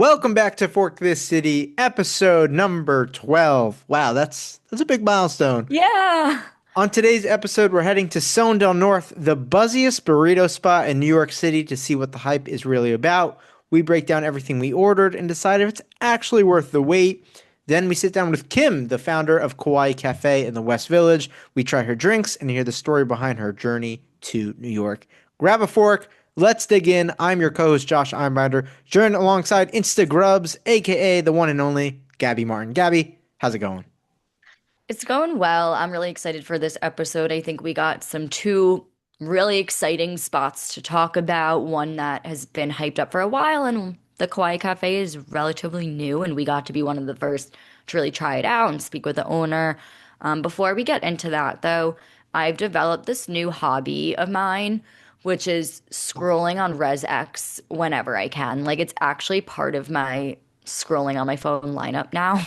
Welcome back to Fork This City, episode number 12. Wow, that's a big milestone. Yeah. On today's episode, we're heading to Son del North, the buzziest burrito spot in New York City to see what the hype is really about. We break down everything we ordered and decide if it's actually worth the wait. Then we sit down with Kim, the founder of Kawaii Cafe in the West Village. We try her drinks and hear the story behind her journey to New York. Grab a fork. Let's dig in. I'm your co-host Josh Einbinder, joined alongside Instagrubs, aka the one and only Gabby Martin. Gabby, how's it going? It's going well. I'm really excited for this episode. I think we got some two really exciting spots to talk about. One that has been hyped up for a while, and the Kawaii Cafe is relatively new, and we got to be one of the first to really try it out and speak with the owner. Before we get into that, though, I've developed this new hobby of mine, which is scrolling on ResX whenever I can. Like, it's actually part of my scrolling on my phone lineup now.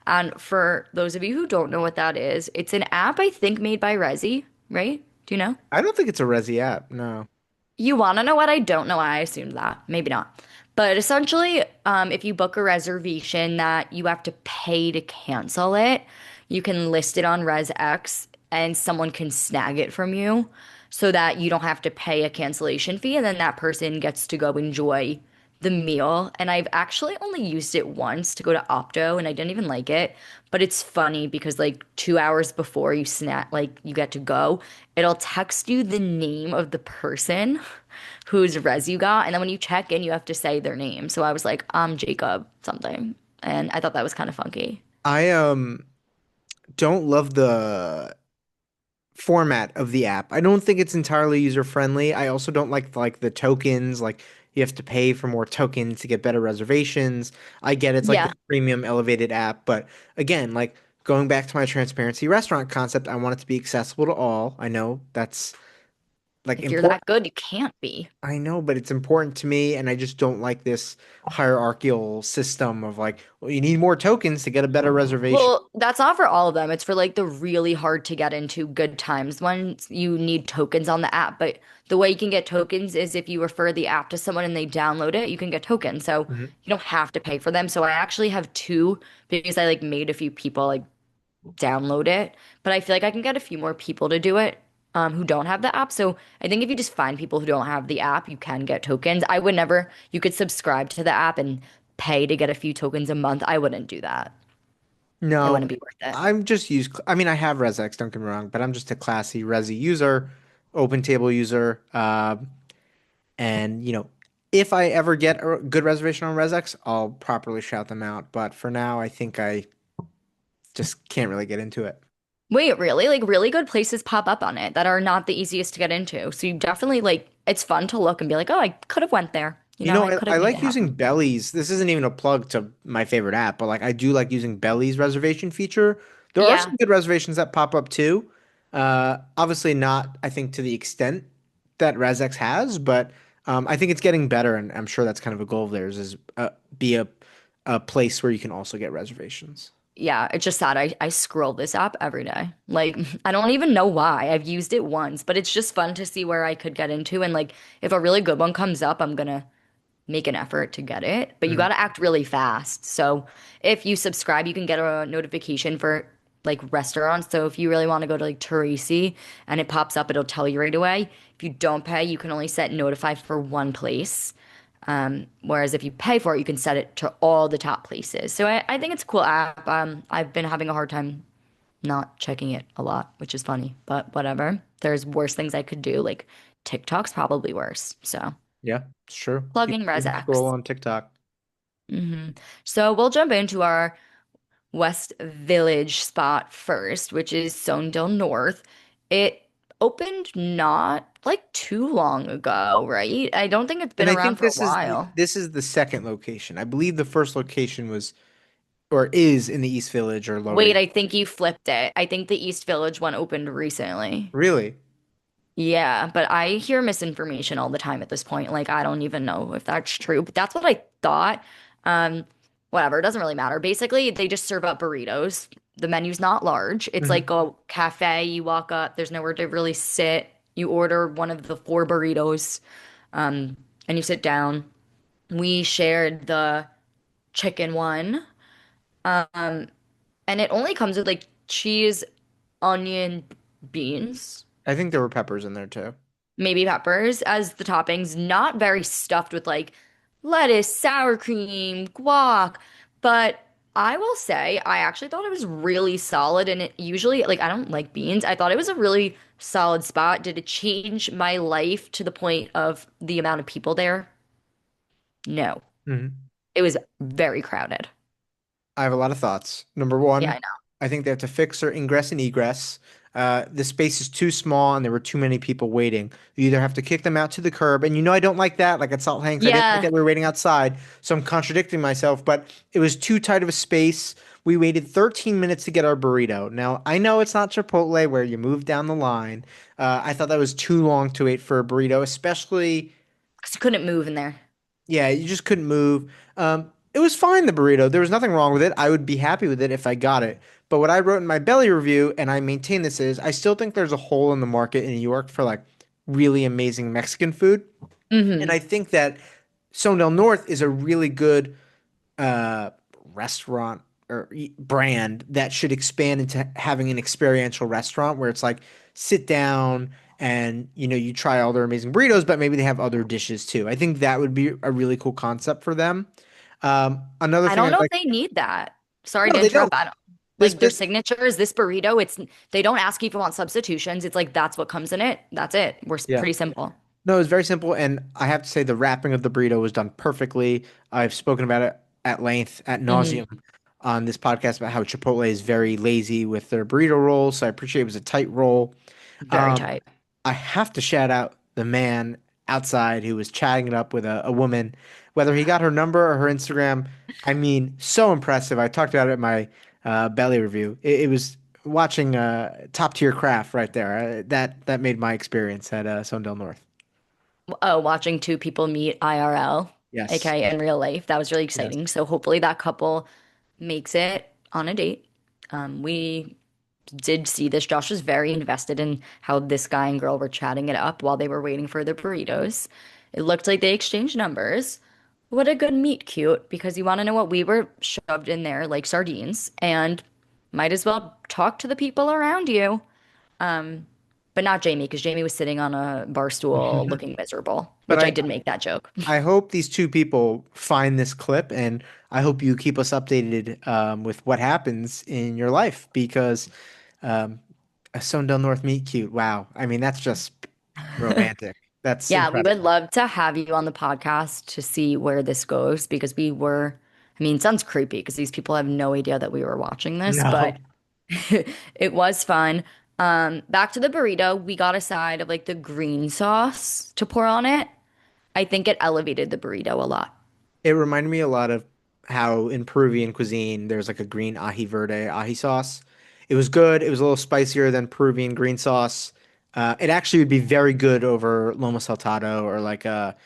And for those of you who don't know what that is, it's an app I think made by Resi, right? Do you know? I don't think it's a Resi app, no. You want to know what? I don't know why I assumed that. Maybe not. But essentially, if you book a reservation that you have to pay to cancel it, you can list it on ResX and someone can snag it from you so that you don't have to pay a cancellation fee and then that person gets to go enjoy the meal. And I've actually only used it once to go to Opto and I didn't even like it. But it's funny because like 2 hours before you snap, like you get to go, it'll text you the name of the person whose res you got. And then when you check in, you have to say their name. So I was like, I'm Jacob something. And I thought that was kind of funky. I don't love the format of the app. I don't think it's entirely user friendly. I also don't like the tokens, like you have to pay for more tokens to get better reservations. I get it's like the Yeah. premium elevated app, but again, like going back to my transparency restaurant concept, I want it to be accessible to all. I know that's like If you're important. that good, you can't be. I know, but it's important to me, and I just don't like this hierarchical system of like, well, you need more tokens to get a better reservation. Well, that's not for all of them. It's for like the really hard to get into good times ones. You need tokens on the app, but the way you can get tokens is if you refer the app to someone and they download it, you can get tokens. So Mhm. you don't have to pay for them. So I actually have two because I like made a few people like download it, but I feel like I can get a few more people to do it who don't have the app. So I think if you just find people who don't have the app, you can get tokens. I would never, you could subscribe to the app and pay to get a few tokens a month. I wouldn't do that. It No, wouldn't be worth it. I'm just used. I mean, I have ResX, don't get me wrong, but I'm just a classy Resi user, open table user. And if I ever get a good reservation on ResX, I'll properly shout them out. But for now, I think I just can't really get into it. Wait, really? Like really good places pop up on it that are not the easiest to get into. So you definitely like it's fun to look and be like, "Oh, I could have went there." You You know, know, I could I have made it like using happen. Belly's. This isn't even a plug to my favorite app, but like I do like using Belly's reservation feature. There are Yeah. some good reservations that pop up too. Obviously not, I think, to the extent that ResX has, but I think it's getting better, and I'm sure that's kind of a goal of theirs is be a place where you can also get reservations. Yeah, it's just sad. I scroll this app every day. Like, I don't even know why. I've used it once, but it's just fun to see where I could get into. And like, if a really good one comes up, I'm gonna make an effort to get it. But you Mhm. gotta act really fast. So if you subscribe, you can get a notification for like restaurants. So if you really want to go to like Teresi and it pops up, it'll tell you right away. If you don't pay, you can only set notify for one place. Whereas if you pay for it, you can set it to all the top places. So I think it's a cool app. I've been having a hard time not checking it a lot, which is funny, but whatever. There's worse things I could do. Like TikTok's probably worse. So Yeah, it's true. plugging You can scroll ResX. on TikTok. So we'll jump into our West Village spot first, which is Sondale North. It opened not like too long ago, right? I don't think it's been And I around think for a while. this is the second location. I believe the first location was or is in the East Village or Lower Wait, East. I think you flipped it. I think the East Village one opened recently. Really? Yeah, but I hear misinformation all the time at this point. Like, I don't even know if that's true, but that's what I thought. Um, Whatever, it doesn't really matter. Basically, they just serve up burritos. The menu's not large. It's Hmm. like a cafe. You walk up, there's nowhere to really sit. You order one of the four burritos, and you sit down. We shared the chicken one. Um, and it only comes with like cheese, onion, beans, I think there were peppers in there too. maybe peppers as the toppings, not very stuffed with like lettuce, sour cream, guac. But I will say, I actually thought it was really solid. And it usually, like, I don't like beans. I thought it was a really solid spot. Did it change my life to the point of the amount of people there? No. Mhm. It was very crowded. I have a lot of thoughts. Number Yeah, one, I know. I think they have to fix their ingress and egress. The space is too small and there were too many people waiting. You either have to kick them out to the curb, and I don't like that. Like at Salt Hanks, I didn't like Yeah. that we were waiting outside, so I'm contradicting myself, but it was too tight of a space. We waited 13 minutes to get our burrito. Now, I know it's not Chipotle where you move down the line. I thought that was too long to wait for a burrito, especially. Because you couldn't move in there. Yeah, you just couldn't move. It was fine, the burrito. There was nothing wrong with it. I would be happy with it if I got it. But what I wrote in my belly review, and I maintain this, is I still think there's a hole in the market in New York for like really amazing Mexican food. And Hmm. I think that Sonel North is a really good uh, restaurant or brand that should expand into having an experiential restaurant where it's like sit down and you try all their amazing burritos, but maybe they have other dishes too. I think that would be a really cool concept for them. Another I thing don't I'd know if like, they need that. Sorry no, to they don't. interrupt. I don't This like their bit, signature is this burrito. It's they don't ask you if you want substitutions. It's like that's what comes in it. That's it. yeah. Pretty simple. No, it was very simple, and I have to say the wrapping of the burrito was done perfectly. I've spoken about it at length, at Hmm. nauseum, on this podcast about how Chipotle is very lazy with their burrito rolls. So I appreciate it was a tight roll. Very Um, tight. I have to shout out the man outside who was chatting it up with a woman, whether he got her number or her Instagram. I mean, so impressive. I talked about it in my belly review. It was watching top tier craft right there. That made my experience at Sondale North. Oh, watching two people meet IRL, Yes. aka in real life. That was really Yes. exciting. So hopefully that couple makes it on a date. We did see this. Josh was very invested in how this guy and girl were chatting it up while they were waiting for their burritos. It looked like they exchanged numbers. What a good meet cute, because you want to know what we were shoved in there like sardines and might as well talk to the people around you. But not Jamie, because Jamie was sitting on a bar stool looking miserable, But which I did make that joke. I hope these two people find this clip, and I hope you keep us updated with what happens in your life because um, a Sondale North meet cute. Wow. I mean, that's just romantic. That's Yeah, we would incredible. love to have you on the podcast to see where this goes because I mean, it sounds creepy because these people have no idea that we were watching this, but No. it was fun. Back to the burrito, we got a side of like the green sauce to pour on it. I think it elevated the burrito a lot. It reminded me a lot of how in Peruvian cuisine there's like a green ají verde ají sauce. It was good. It was a little spicier than Peruvian green sauce. It actually would be very good over lomo saltado or like a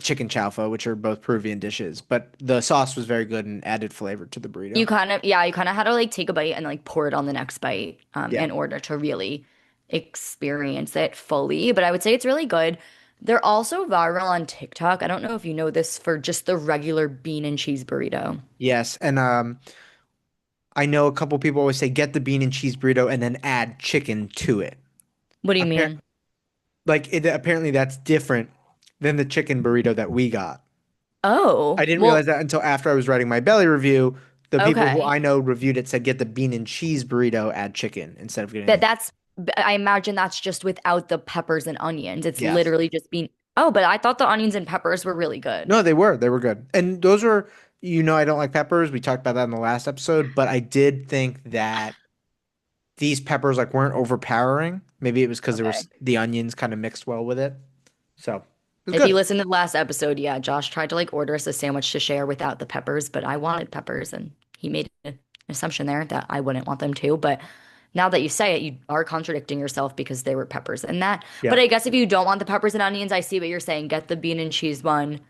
chicken chaufa, which are both Peruvian dishes. But the sauce was very good and added flavor to the burrito. You kind of had to like take a bite and like pour it on the next bite Yeah. in order to really experience it fully. But I would say it's really good. They're also viral on TikTok. I don't know if you know this for just the regular bean and cheese burrito. Yes. And I know a couple people always say get the bean and cheese burrito and then add chicken to it. What do you Appar- mean? apparently that's different than the chicken burrito that we got. I Oh, didn't realize well, that until after I was writing my belly review. The people who okay. I know reviewed it said get the bean and cheese burrito, add chicken instead of getting That the. that's I imagine that's just without the peppers and onions. It's Yes. literally just bean. Oh, but I thought the onions and peppers were really good. No, they were. They were good. And those were, I don't like peppers. We talked about that in the last episode, but I did think that these peppers like weren't overpowering. Maybe it was because there Okay. was the onions kind of mixed well with it. So it was If you good. listen to the last episode, yeah, Josh tried to like order us a sandwich to share without the peppers, but I wanted peppers and he made an assumption there that I wouldn't want them to. But now that you say it, you are contradicting yourself because there were peppers in that. Yeah. But I guess if you don't want the peppers and onions, I see what you're saying. Get the bean and cheese one,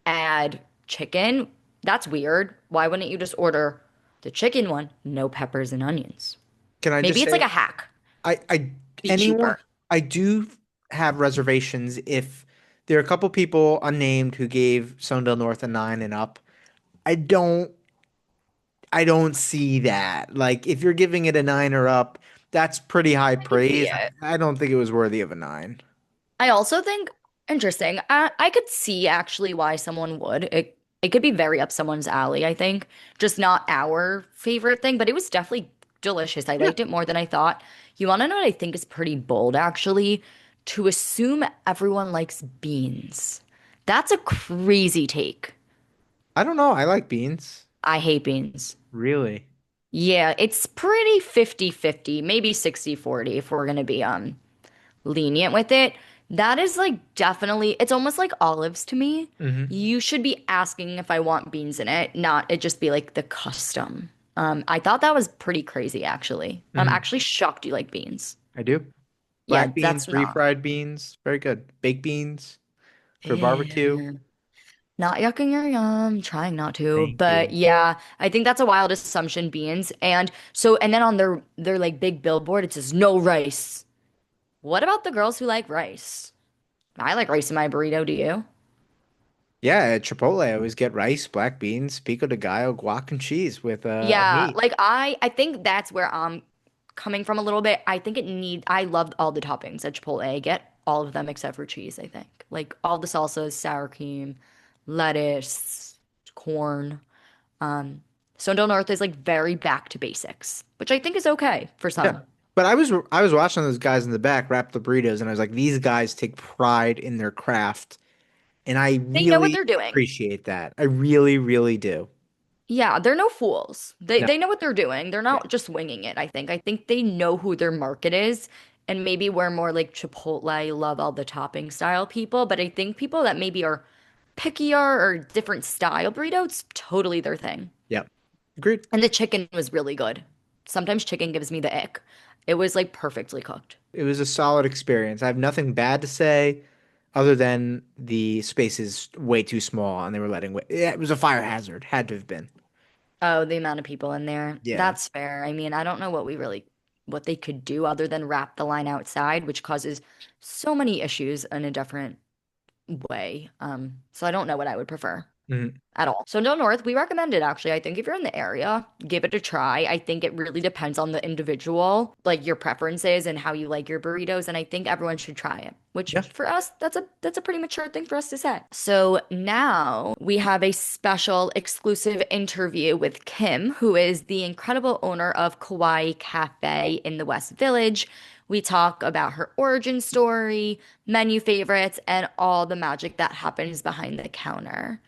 add chicken. That's weird. Why wouldn't you just order the chicken one, no peppers and onions? Can I Maybe just it's like say, a hack. I Be anyone cheaper. I do have reservations if there are a couple people unnamed who gave Sondale North a 9 and up. I don't I don't see that. Like if you're giving it a 9 or up, that's pretty high I could see praise. it. I don't think it was worthy of a 9. I also think interesting. I could see actually why someone would. It could be very up someone's alley, I think. Just not our favorite thing, but it was definitely delicious. I Yeah. liked it more than I thought. You want to know what I think is pretty bold, actually? To assume everyone likes beans. That's a crazy take. I don't know. I like beans. I hate beans. Really? Yeah, it's pretty 50-50, maybe 60-40 if we're gonna be lenient with it. That is like definitely, it's almost like olives to me. Hmm. You should be asking if I want beans in it, not it just be like the custom. I thought that was pretty crazy, actually. I'm Hmm. actually shocked you like beans. I do. Yeah, Black that's beans, not. refried beans, very good. Baked beans for barbecue. Eh, not yucking your yum, trying not to. Thank But you. yeah, I think that's a wild assumption, beans. And so, and then on their like big billboard, it says no rice. What about the girls who like rice? I like rice in my burrito, do you? Yeah, at Chipotle, I always get rice, black beans, pico de gallo, guac, and cheese with Yeah, meat. like I think that's where I'm coming from a little bit. I think I love all the toppings at Chipotle. I get all of them except for cheese, I think. Like all the salsas, sour cream, lettuce, corn. Um, Sondel North is like very back to basics, which I think is okay for Yeah. some. But I was watching those guys in the back wrap the burritos, and I was like, these guys take pride in their craft, and I They know what really they're doing. appreciate that. I really, really do. Yeah, they're no fools. They No. they know what they're doing. They're Yeah. not just winging it, I think. I think they know who their market is. And maybe we're more like Chipotle, love all the topping style people. But I think people that maybe are pickier or different style burritos, totally their thing. Yep. Agreed. And the chicken was really good. Sometimes chicken gives me the ick. It was like perfectly cooked. It was a solid experience. I have nothing bad to say other than the space is way too small and they were letting yeah, it was a fire hazard. Had to have been. Oh, the amount of people in there. Yeah. That's fair. I mean, I don't know what they could do other than wrap the line outside, which causes so many issues in a different way. So I don't know what I would prefer Mhm. at all. So no North, we recommend it actually. I think if you're in the area, give it a try. I think it really depends on the individual, like your preferences and how you like your burritos, and I think everyone should try it. Which Yeah. for us, that's a pretty mature thing for us to say. So now we have a special exclusive interview with Kim, who is the incredible owner of Kawaii Cafe in the West Village. We talk about her origin story, menu favorites, and all the magic that happens behind the counter.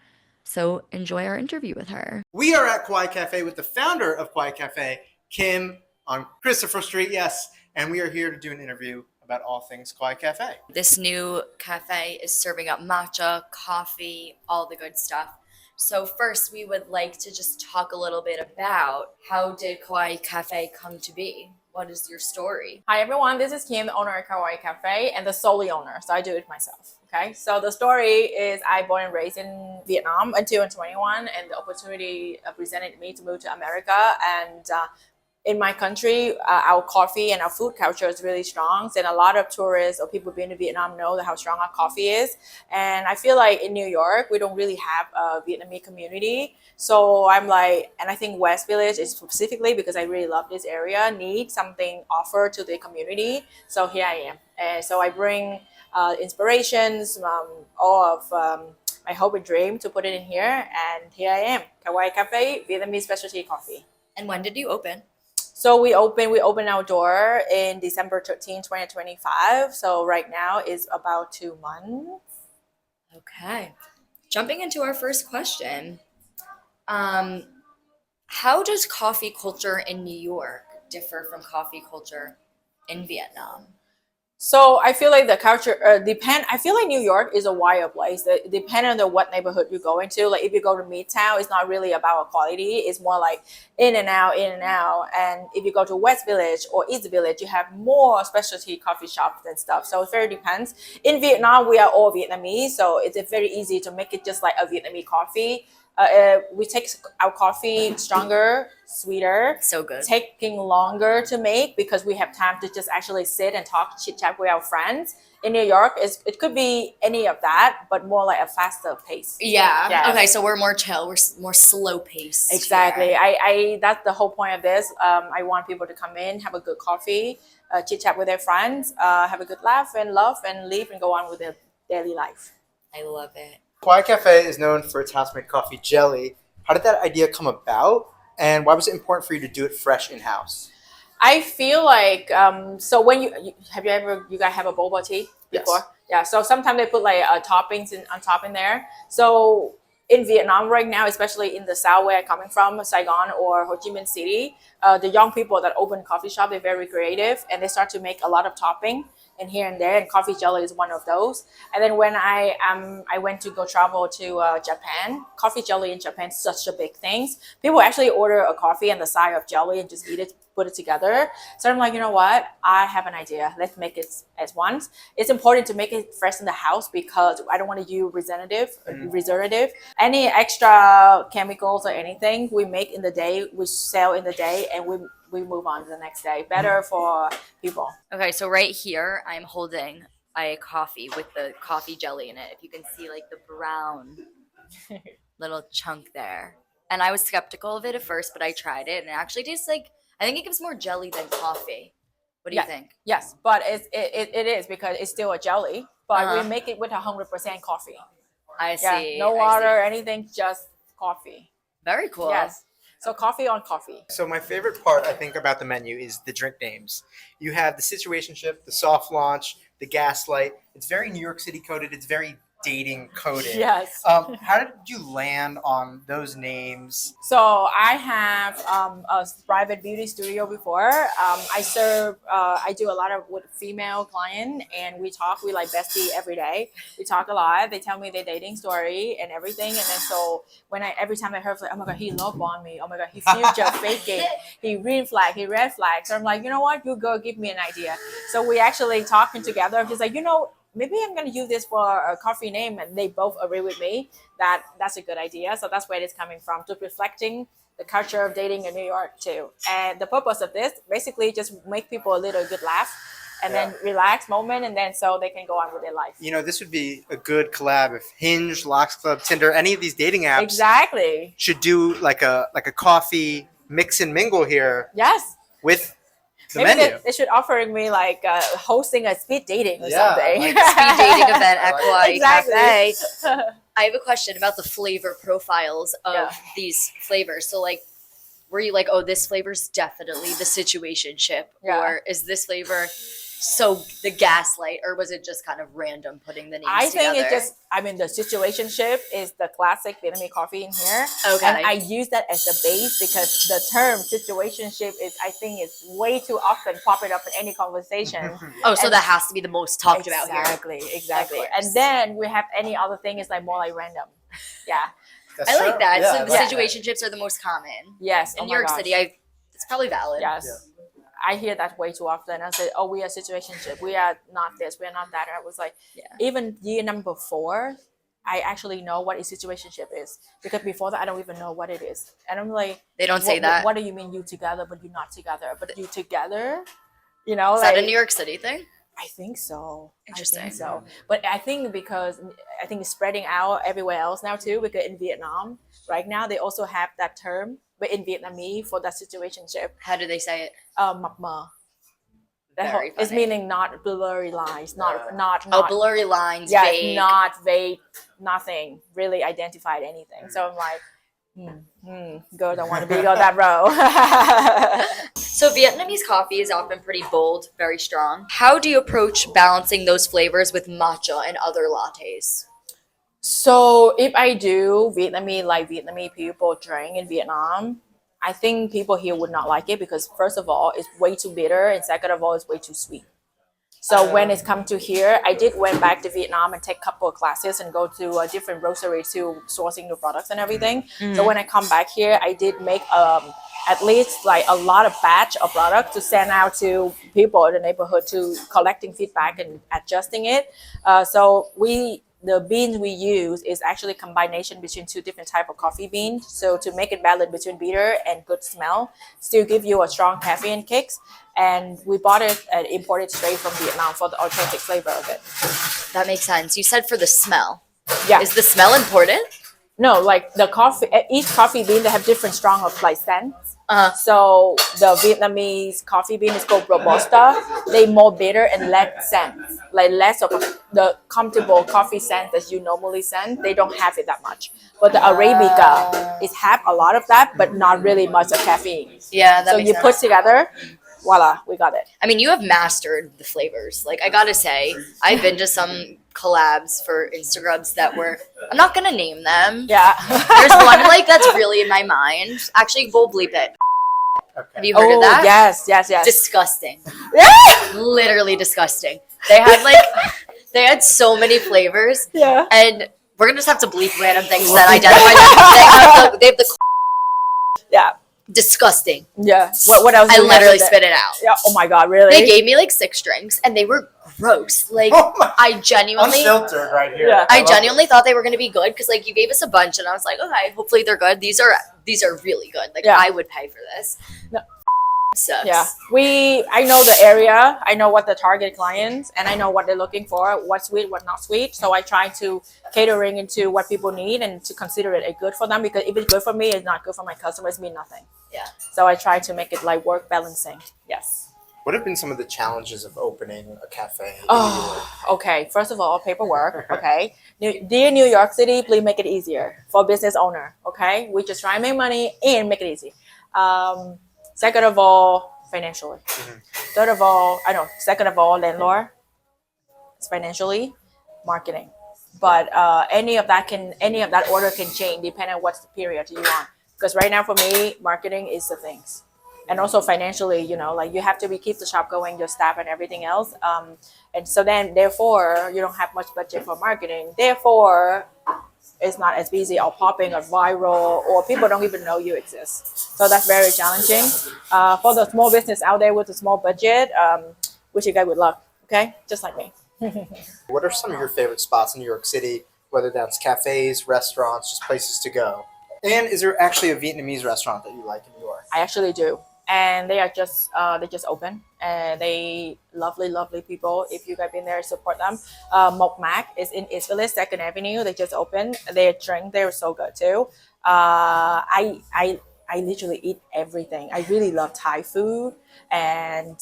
So enjoy our interview with her. We are at Kawaii Cafe with the founder of Kawaii Cafe, Kim, on Christopher Street, yes, and we are here to do an interview about all things Kawaii Cafe. This new cafe is serving up matcha, coffee, all the good stuff. So first, we would like to just talk a little bit about how did Kawaii Cafe come to be? What is your story? Hi everyone, this is Kim, the owner of Kawaii Cafe and the solely owner, so I do it myself. Okay, so the story is I born and raised in Vietnam until I'm 21, and the opportunity presented me to move to America. And in my country, our coffee and our food culture is really strong, and a lot of tourists or people being to Vietnam know how strong our coffee is. And I feel like in New York, we don't really have a Vietnamese community. So I'm like, and I think West Village is specifically because I really love this area, need something offered to the community. So here I am. And so I bring inspirations, all of my hope and dream to put it in here. And here I am, Kawaii Cafe, Vietnamese specialty coffee. And when did you open? So we open our door in December 13, 2025. So right now is about 2 months. Okay. Jumping into our first question. How does coffee culture in New York differ from coffee culture in Vietnam? So I feel like the culture depend. I feel like New York is a wild place. It depend on the what neighborhood you go into. Like if you go to Midtown, it's not really about quality. It's more like in and out, in and out. And if you go to West Village or East Village, you have more specialty coffee shops and stuff. So it very depends. In Vietnam, we are all Vietnamese, so it's very easy to make it just like a Vietnamese coffee. We take our coffee stronger, sweeter, So good. taking longer to make because we have time to just actually sit and talk, chit chat with our friends. In New York, it could be any of that, but more like a faster pace. Yeah. Yes. Okay, so we're more chill. We're more slow paced. Exactly. here. I that's the whole point of this. I want people to come in, have a good coffee, chit chat with their friends, have a good laugh and love, and leave and go on with their daily life. I love it. Kawaii Cafe is known for its house-made coffee jelly. How did that idea come about, and why was it important for you to do it fresh in-house? I feel like so when you guys have a boba tea before? Yes. Yeah. So sometimes they put like toppings on top in there. So in Vietnam right now, especially in the south where I'm coming from, Saigon or Ho Chi Minh City, the young people that open coffee shop, they're very creative and they start to make a lot of topping and here and there, and coffee jelly is one of those. And then when I went to go travel to Japan, coffee jelly in Japan is such a big thing. People actually order a coffee and the side of jelly and just eat it, put it together. So I'm like, you know what? I have an idea. Let's make it as once. It's important to make it fresh in the house because I don't want to use preservative. Any extra chemicals or anything we make in the day, we sell in the day, and we move on to the next day. Better for people. Okay, so right here, I'm holding a coffee with the coffee jelly in it. If you can see, like, the brown little chunk there. And I was skeptical of it at first, but I tried it, and it actually tastes like, I think it gives more jelly than coffee. What do you think? Yes, but it is because it's still a jelly, but we make it with 100% coffee. I see. No water, anything, just coffee. Very cool. Yes. So coffee on coffee. So my favorite part, I think, about the menu is the drink names. You have the situationship, the soft launch, the gaslight. It's very New York City coded. It's very dating coded. Yes. How did you land on those names? So I have a private beauty studio before. I do a lot of with female client, and we like bestie every day. We talk a lot. They tell me their dating story and everything. And then so every time I heard like, oh my God, he love on me. Oh my God, he future faking. He green flag, he red flag. So I'm like, you know what? You go give me an idea. So we actually talking together. He's like, maybe I'm going to use this for a coffee name, and they both agree with me that that's a good idea. So that's where it's coming from, to reflecting the culture of dating in New York too. And the purpose of this, basically just make people a little good laugh and then relax moment, and then so they can go on with their life. This would be a good collab if Hinge, Locks Club, Tinder, any of these dating apps Exactly. should do like a coffee mix and mingle here Yes. with the Maybe menu. they should offering me like hosting a speed dating or something. like Speed dating event at Kawaii Exactly. Cafe. I have a question about the flavor profiles of these flavors. So, like, were you like, oh, this flavor's definitely the situationship, or is this flavor so the gaslight, or was it just kind of random putting the names together? I think the situationship is the classic Vietnamese coffee in here. Okay. And I use that as the base because the term situationship I think is way too often popping up in any conversation. So that has to be the most talked about here. Exactly. And then we have any other thing is like more like random. Yeah. I like that. Yeah, so the situationships are the most common. Yes. In New York City, it's probably valid. Yes. Yeah. I hear that way too often. I said, oh, we are situationship. We are not this. We are not that. And I was like, even year number 4, I actually know what a situationship is. Because before that, I don't even know what it is. And I'm like, they don't say that. What do you mean you together, but you're not together? But you together? Is that a New York City thing? I think so. Interesting. I think so. But I think because it's spreading out everywhere else now too, because in Vietnam, right now, they also have that term, but in Vietnamese for that situationship. How do they say it? Mập mờ. It's meaning not blurry lines, not blurry lines, yeah, vague. not vague, nothing really identified anything. So I'm like, girl, don't want to be on that row. So Vietnamese coffee is often pretty bold, very strong. How do you approach balancing those flavors with matcha and other lattes? So if I do Vietnamese people drink in Vietnam, I think people here would not like it because first of all, it's way too bitter, and second of all, it's way too sweet. So when it comes to here, I did went back to Vietnam and take a couple of classes and go to a different grocery to sourcing new products and everything. So when I come back here, I did make at least like a lot of batch of product to send out to people in the neighborhood to collecting feedback and adjusting it. So we the beans we use is actually a combination between two different type of coffee beans. So to make it balance between bitter and good smell, still give you a strong caffeine kicks. And we bought it and imported straight from Vietnam for the authentic flavor of it. That makes sense. You said for the smell. Yeah. Is the smell important? No, like the coffee, each coffee bean, they have different strong of like scents. Uh-huh. So the Vietnamese coffee bean is called Robusta. They more bitter and less scent, like less of the comfortable coffee scent that you normally scent. They don't have it that much. But the Arabica, it have a lot of that, but not really much of caffeine. Yeah, that So makes you sense. put together, voila, we got it. I mean, you have mastered the flavors. Like, I gotta say, I've been to some collabs for Instagrams that were, I'm not gonna name them. Yeah. There's one, like, that's really in my mind. Actually, we'll bleep it. Have you heard of that? Yes. Disgusting. Yeah. Literally disgusting. They had so many flavors. Yeah. And we're gonna just have to bleep random things that identify them. They have the Yeah. disgusting. Yeah. What else? I do we have literally with it? spit it out. Yeah. Oh my God, really? They gave me like 6 drinks and they were gross. Like, I genuinely Unfiltered right here. Yeah. I genuinely thought they were going to be good because like you gave us a bunch and I was like, okay, hopefully they're good. These are really good. Like, Yeah. I would pay for this. No. Sucks. Yeah, I know the area. I know what the target clients, and I know what they're looking for. What's sweet, what not sweet. So I try to catering into what people need and to consider it a good for them. Because if it's good for me, it's not good for my customers. Mean nothing. Yeah. So I try to make it like work balancing. Yes. What have been some of the challenges of opening a cafe? Okay. First of all, paperwork. Okay. Dear New York City, please make it easier for business owner. Okay. We just try and make money and make it easy. Second of all, financially. Third of all, second of all, landlord. It's financially, marketing. But any of that order can change depending on what period you want. Because right now for me, marketing is the things. And also financially, like you have to keep the shop going, your staff and everything else. And so then therefore you don't have much budget for marketing. Therefore, it's not as busy or popping or viral, or people don't even know you exist. So that's very challenging. For the small business out there with a small budget, wish you guys good luck. Okay, just like me. What are some of your favorite spots in New York City, whether that's cafes, restaurants, just places to go? And is there actually a Vietnamese restaurant that you like in New York? I actually do. And they just open, and they lovely people. If you guys been there, support them. Mộc Mac is in East Village, 2nd Avenue. They just opened. Their drink there is so good too. I literally eat everything. I really love Thai food, and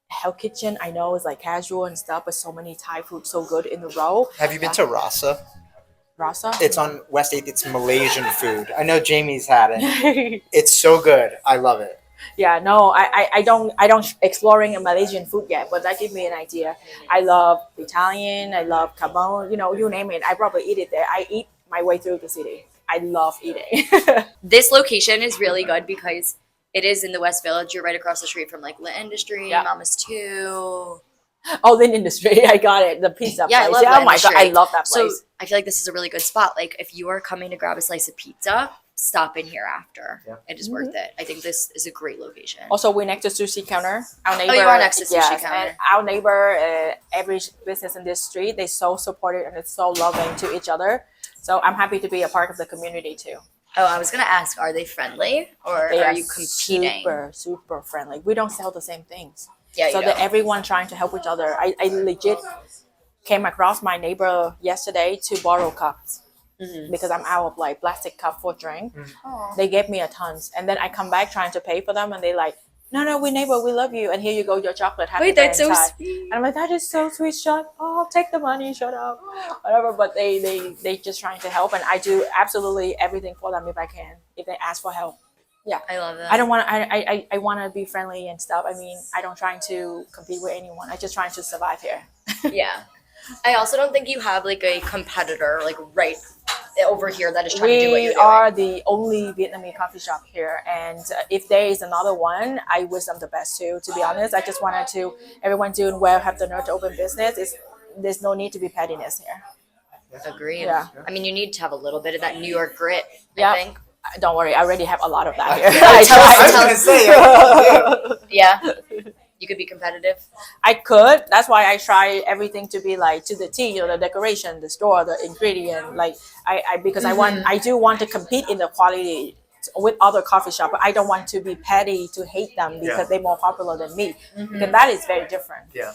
Hell Kitchen. I know it's like casual and stuff, but so many Thai food so good in a row. Have you been to Rasa? Rasa? It's on West 8th. It's Malaysian food. I know Jamie's had it. It's so good. I love it. Yeah, no, I don't exploring a Malaysian food yet, but that gives me an idea. I love Italian, I love Cabon, you name it. I probably eat it there. I eat my way through the city. I love eating. This location is really good because it is in the West Village. You're right across the street from like Lit Industry, Yeah. Mama's 2. Oh, Lin Industry, I got it. The pizza Yeah, I place. love Yeah, Lit oh my God, I Industry. love that So place. I feel like this is a really good spot. Like if you are coming to grab a slice of pizza, stop in here after. Yeah. It is worth it. I think this is a great location. Also, we're next to Sushi Counter. Our neighbor, you are next to Sushi yes, Counter. And our neighbor, every business in this street, they're so supportive and it's so loving to each other. So I'm happy to be a part of the community too. Oh, I was gonna ask, are they friendly or They are you competing? super friendly. We don't sell the same things. Yeah, So you that don't. everyone trying to help each other. I legit came across my neighbor yesterday to borrow cups because I'm out of like plastic cup for drink. Aw. They gave me a tons, and then I come back trying to pay for them, and they like, no, we neighbor, we love you, and here you go, your chocolate. Happy Wait, that's so Valentine." sweet. And I'm like, that is so sweet. Shut up, take the money, shut up, whatever. But they just trying to help, and I do absolutely everything for them if I can, if they ask for help. I love that. I don't want to. I want to be friendly and stuff. I mean, I don't trying to compete with anyone. I just trying to survive here. Yeah. I also don't think you have like a competitor like right over here that is trying to do what We you're doing. are the only Vietnamese coffee shop here, and if there is another one, I wish them the best too. To be honest, I just wanted to everyone doing well, have the nerve to open business. There's no need to be pettiness here. Agreed. Yeah. I mean, you need to have a little bit of that New York grit, Yeah. I think. Don't worry, I already have a lot of that here. Tell us- I was tell going to us- say, Yeah. You could be competitive. I could. That's why I try everything to be like to the T. The decoration, the store, the ingredient. Like because I do want to compete in the quality with other coffee shop, but I don't want to be petty to hate them because they're more popular than me. Because that is very different. Yeah.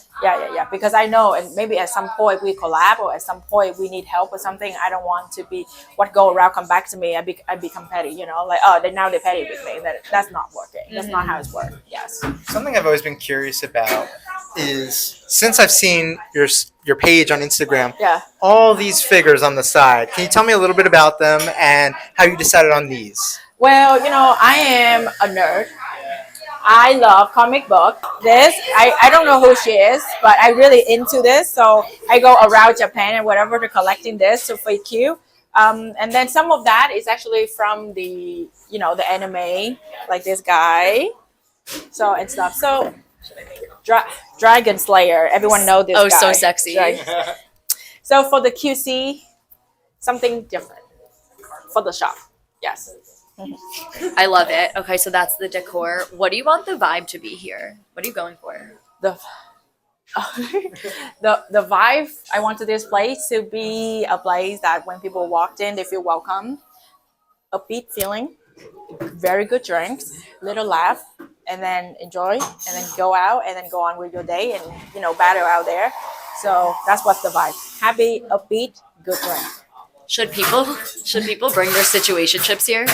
Because I know, and maybe at some point we collab, or at some point we need help or something. I don't want to be what go around come back to me. I become petty. Like they're petty with me. That's not working. That's not how it's working. Yes. Something I've always been curious about is, since I've seen your page on Instagram, all these figures on the side. Can you tell me a little bit about them and how you decided on these? Well, I am a nerd. I love comic book. I don't know who she is, but I'm really into this. So I go around Japan and whatever to collecting this to feel cute. And then some of that is actually from the anime, like this guy. So and stuff. So Dragon Slayer, everyone know this guy. Oh, so sexy. So for the QC, something different for the shop. Yes. I love it. Okay, so that's the decor. What do you want the vibe to be here? What are you going for? The vibe I wanted this place to be a place that when people walked in, they feel welcome, upbeat feeling, very good drinks, little laugh, and then enjoy, and then go out, and then go on with your day, and battle out there. So that's what's the vibe. Happy, upbeat, good drink. Should people bring their situationships here?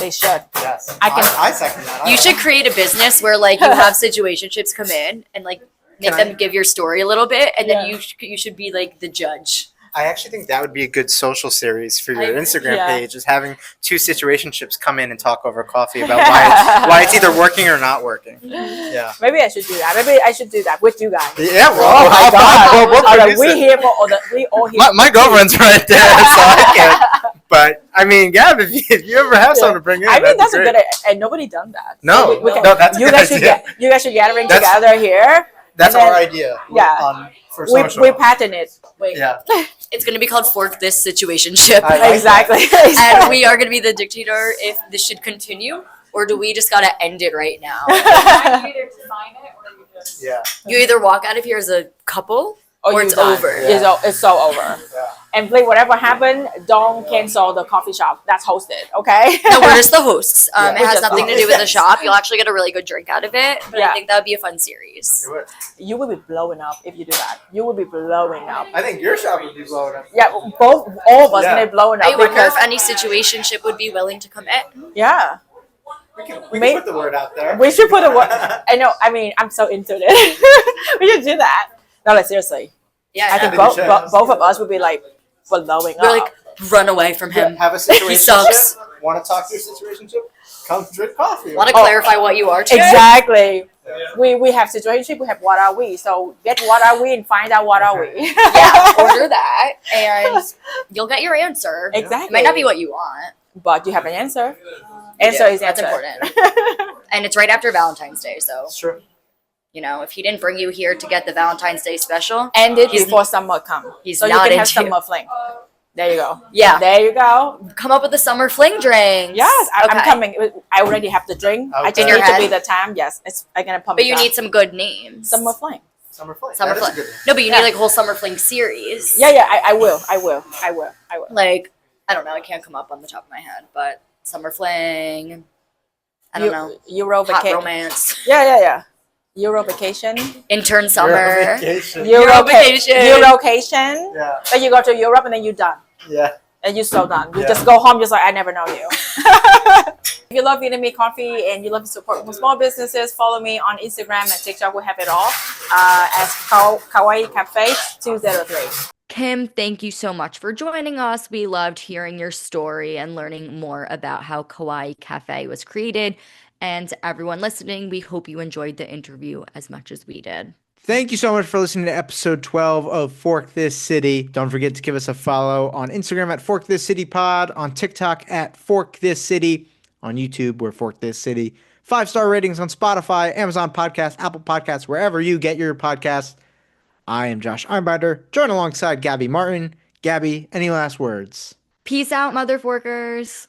They should. Yes. I second that. You should create a business where like you have situationships come in and like make them give your story a little bit, and then you should be like the judge. I actually think that would be a good social series for your Instagram Yeah. page, is having two situationships come in and talk over coffee about why it's either working or not working. Yeah. Maybe I should do that. Maybe I should do that with you guys. Yeah. Oh my God. We'll All right, produce we it. here for we all here. My girlfriend's right there, so I can't. But I mean, Gab, if you ever have someone to bring in, I mean, that's that'd a be good great. and nobody done that. No, So no, that's a you good guys should idea. you guys should gathering That's- together here. That's and our then- idea. Yeah. For We social. patent it. Wait. Yeah. It's gonna be called Fork This Situationship. I like Exactly. And we are gonna be the dictator if this should continue, or do we just gotta end it right now? Either design it or you just. Yeah. You either walk out of here as a couple, or you're it's done. over. Yeah. It's so over. Yeah. And please, whatever happened, don't cancel the coffee shop that's hosted. Okay. No, we're just the hosts. Yeah. It We're has just nothing to the do with the hosts. shop. You'll actually get a really good drink out of it. But I Yeah. think that would be a fun series. It would. You will be blowing up if you do that. You will be blowing up. I think your shop would be blowing up. Yeah, all of us Yeah. may be blowing up. I wonder because, if any situationship would be willing to come in. yeah. We May- can put the word out there. We should put a word. I know. I mean, I'm so into this. We should do that. No, like seriously. Yeah, I think we both should. both of us would be like blowing we're up. like run away from him. Have a situation. He sucks. Want to talk to your situationship? Come drink coffee. Want to clarify what you are today? Exactly. Yeah. We have situationship. We have what are we? So get what are we and find out what are we. Yeah, order that, and you'll get your answer. Exactly. It might not be what you want. But you have an answer. Answer is That's answer. important. And it's right after Valentine's Day, so Sure. if he didn't bring you here to get the Valentine's Day special, End it He's- before summer come. he's so not you can have into- summer fling. There you go. yeah, There you go. come up with a summer fling drink. Yes, I'm Okay. coming. I already have the drink. I Okay. just In your need to head? be the time. Yes, I'm gonna pump But it you up. need some good names. summer fling. Summer fling. Summer That is a fling. good one. No, but you Yeah. need like a whole summer fling series. Yeah, I will. Like, I don't know. I can't come up on the top of my head, but summer fling. I don't know. Euro Hot vacation. romance. Yeah. Euro vacation. Intern You're summer. on vacation. Euro vacation. Eurocation. Yeah. Then you go to Europe and then you're done. Yeah. And you're so done. You Yeah. just go home just like I never know you. If you love Vietnamese coffee and you love to support small businesses, follow me on Instagram and TikTok. We have it all as Kawaii Cafe 203. Kim, thank you so much for joining us. We loved hearing your story and learning more about how Kawaii Cafe was created. And to everyone listening, we hope you enjoyed the interview as much as we did. Thank you so much for listening to episode 12 of Fork This City. Don't forget to give us a follow on Instagram at Fork This City Pod, on TikTok at Fork This City, on YouTube we're Fork This City. 5-star ratings on Spotify, Amazon Podcasts, Apple Podcasts, wherever you get your podcasts. I am Josh Einbinder, joined alongside Gabby Martin. Gabby, any last words? Peace out, mother forkers.